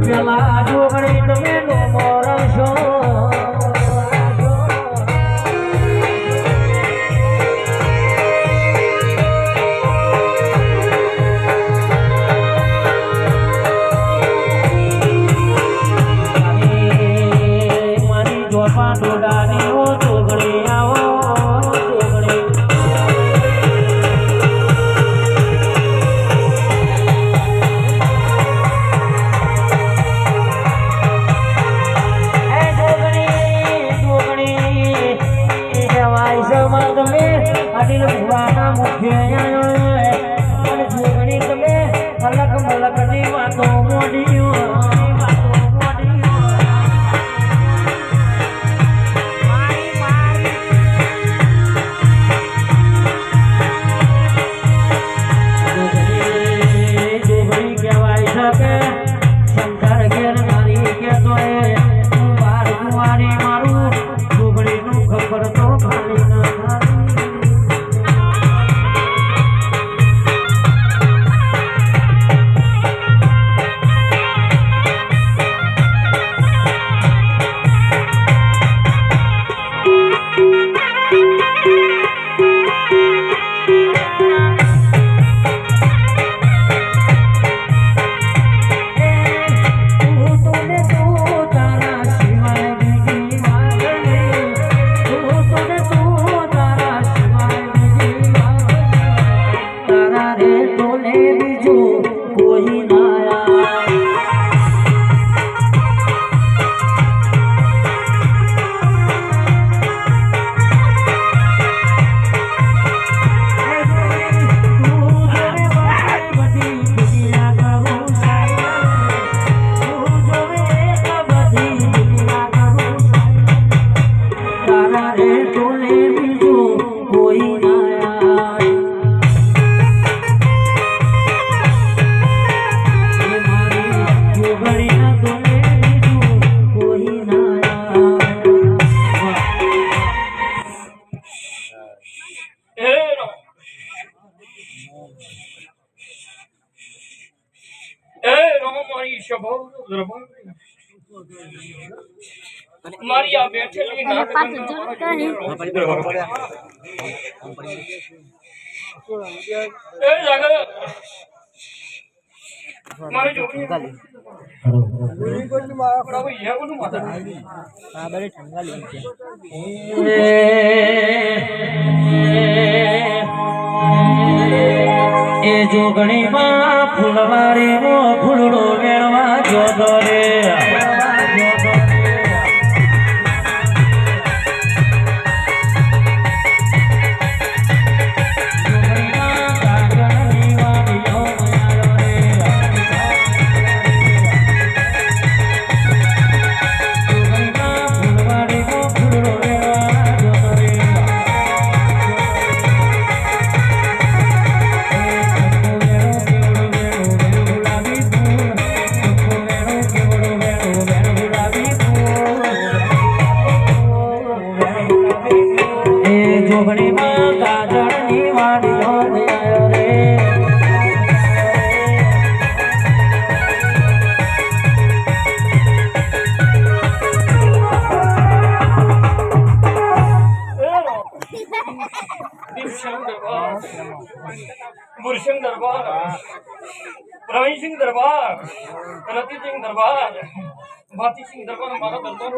પેલા જોગણી તમે નો મોરશો મારી જોપા ડોડાની ઓ જોગણી આવો અલગ મલક ની વાતો મોડી મારી આ બેઠેલી નાક એ જાગર મારી જોડી ગોલી ગોલી મારા પ્રભુ એ કોનું માતા આ બરે ઠંગા લે છે એ જોગણી માં ફૂલવારી નો ફૂલડો વેણવા જોતો રે गुरसिंह दरबार प्रवीण सिंह दरबार रति सिंह दरबार भाती सिंह दरबार हमारा दरबार